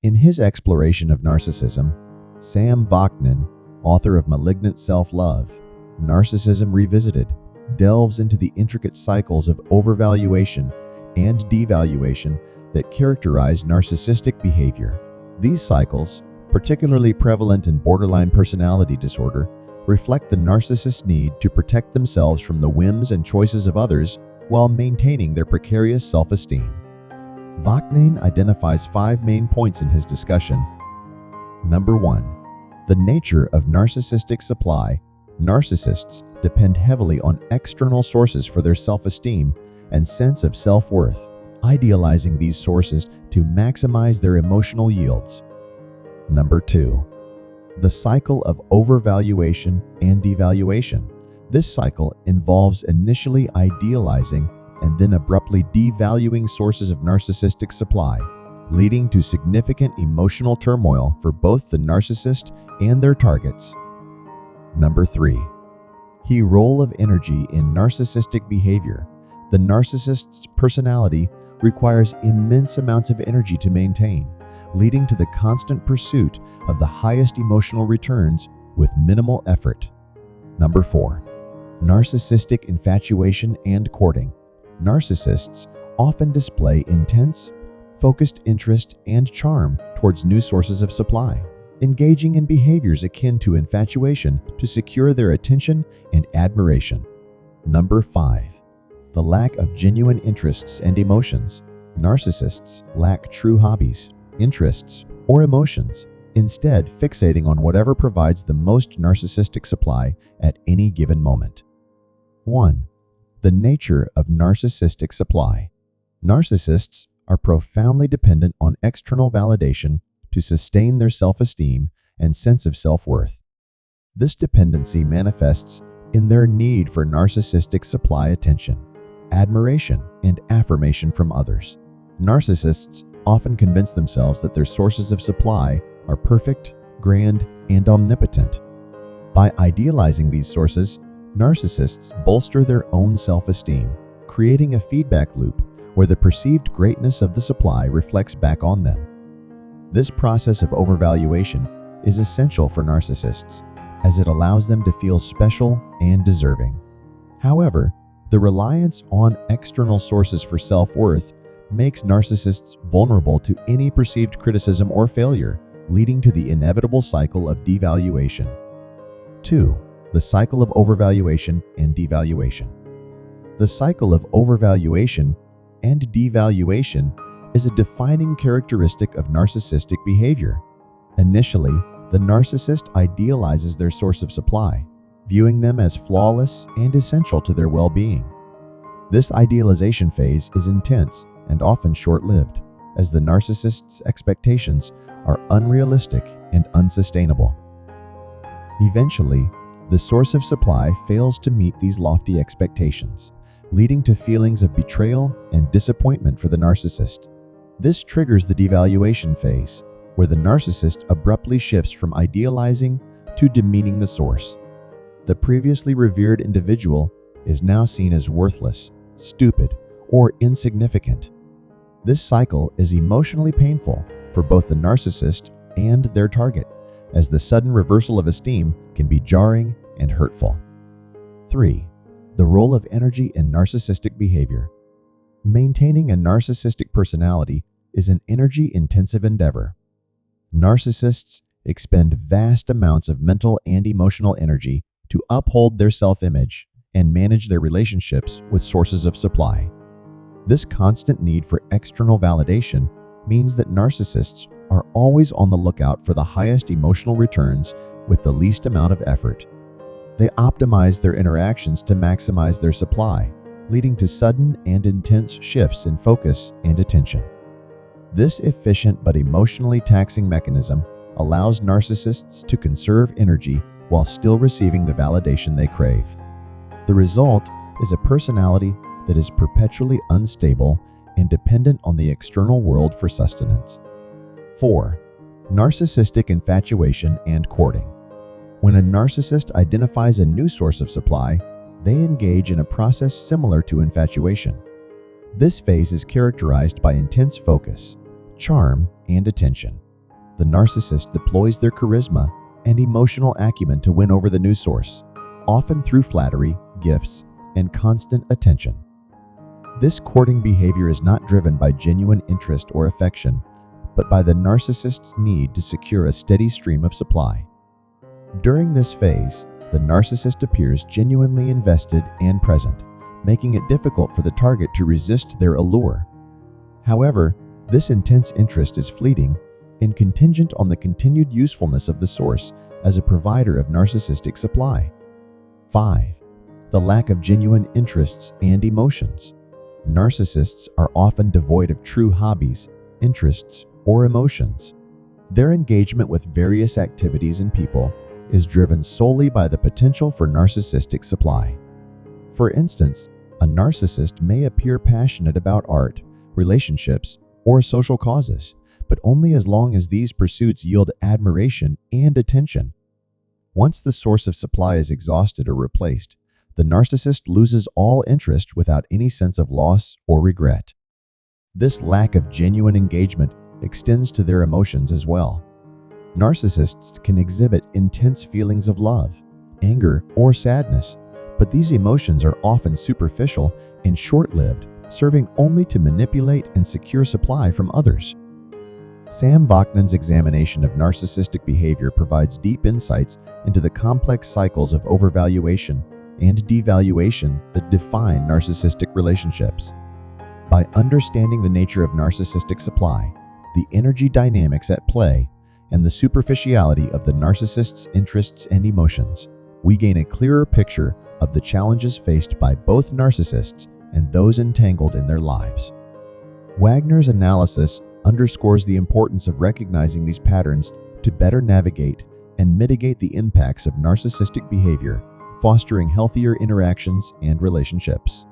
In his exploration of narcissism, Sam Wagner, author of Malign Self Love, Narcissism Revisited, delves into the intricate cycles of overvaluation and devaluation that characterize narcissistic behavior. These cycles, particularly prevalent in borderline personality disorder, reflect the narcissist's need to protect themselves from the whims and choices of others while maintaining their precarious self-esteem. Wagner identifies 5 main points in his discussion. Number 1. The nature of narcissistic supply. Narcissists depend heavily on external sources for their self-esteem and sense of self-worth, idealizing these sources to maximize their emotional yields. Number 2. The cycle of overvaluation and devaluation. This cycle involves initially idealizing and then abruptly devaluing sources of narcissistic supply, leading to significant emotional turmoil for both the narcissist and their targets. Number 3. The role of energy in narcissistic behavior. The narcissist's personality requires immense amounts of energy to maintain, leading to the constant pursuit of the highest emotional returns with minimal effort. Number 4. Narcissistic infatuation and courting. Narcissists often display intense, focused interest and charm towards new sources of supply, engaging in behaviors akin to infatuation to secure their attention and admiration. Number 5. The lack of genuine interests and emotions. Narcissists lack true hobbies, interests, or emotions, instead fixating on whatever provides the most narcissistic supply at any given moment. 1. The nature of narcissistic supply. Narcissists are profoundly dependent on external validation to sustain their self-esteem and sense of self-worth. This dependency manifests in their need for narcissistic supply attention, admiration, and affirmation from others. Narcissists often convince themselves that their sources of supply are perfect, grand, and omnipotent. By idealizing these sources, narcissists bolster their own self-esteem, creating a feedback loop where the perceived greatness of the supply reflects back on them. This process of overvaluation is essential for narcissists, as it allows them to feel special and deserving. However, the reliance on external sources for self-worth makes narcissists vulnerable to any perceived criticism or failure, leading to the inevitable cycle of devaluation. 2. The cycle of overvaluation and devaluation. The cycle of overvaluation and devaluation is a defining characteristic of narcissistic behavior. Initially, the narcissist idealizes their source of supply, viewing them as flawless and essential to their well-being. This idealization phase is intense and often short-lived, as the narcissist's expectations are unrealistic and unsustainable. Eventually, the source of supply fails to meet these lofty expectations, leading to feelings of betrayal and disappointment for the narcissist. This triggers the devaluation phase, where the narcissist abruptly shifts from idealizing to demeaning the source. The previously revered individual is now seen as worthless, stupid, or insignificant. This cycle is emotionally painful for both the narcissist and their target, as the sudden reversal of esteem can be jarring and hurtful. 3. The role of energy in narcissistic behavior. Maintaining a narcissistic personality is an energy-intensive endeavor. Narcissists expend vast amounts of mental and emotional energy to uphold their self-image and manage their relationships with sources of supply. This constant need for external validation means that narcissists are always on the lookout for the highest emotional returns with the least amount of effort. They optimize their interactions to maximize their supply, leading to sudden and intense shifts in focus and attention. This efficient but emotionally taxing mechanism allows narcissists to conserve energy while still receiving the validation they crave. The result is a personality that is perpetually unstable and dependent on the external world for sustenance. 4. Narcissistic infatuation and courting. When a narcissist identifies a new source of supply, they engage in a process similar to infatuation. This phase is characterized by intense focus, charm, and attention, The narcissist deploys their charisma and emotional acumen to win over the news source, often through flattery, gifts, and constant attention. This courting behavior is not driven by genuine interest or affection, but by the narcissist's need to secure a steady stream of supply. During this phase, the narcissist appears genuinely invested and present, making it difficult for the target to resist their allure. However, this intense interest is fleeting and contingent on the continued usefulness of the source as a provider of narcissistic supply. 5. The lack of genuine interests and emotions. Narcissists are often devoid of true hobbies, interests, or emotions. Their engagement with various activities and people is driven solely by the potential for narcissistic supply. For instance, a narcissist may appear passionate about art, relationships, or social causes, but only as long as these pursuits yield admiration and attention. Once the source of supply is exhausted or replaced, the narcissist loses all interest without any sense of loss or regret. This lack of genuine engagement extends to their emotions as well. Narcissists can exhibit intense feelings of love, anger, or sadness, but these emotions are often superficial and short-lived, serving only to manipulate and secure supply from others. Sam Wagner's examination of narcissistic behavior provides deep insights into the complex cycles of overvaluation and devaluation that define narcissistic relationships. By understanding the nature of narcissistic supply, the energy dynamics at play, and the superficiality of the narcissist's interests and emotions, we gain a clearer picture of the challenges faced by both narcissists and those entangled in their lives. Wagner's analysis underscores the importance of recognizing these patterns to better navigate and mitigate the impacts of narcissistic behavior, fostering healthier interactions and relationships.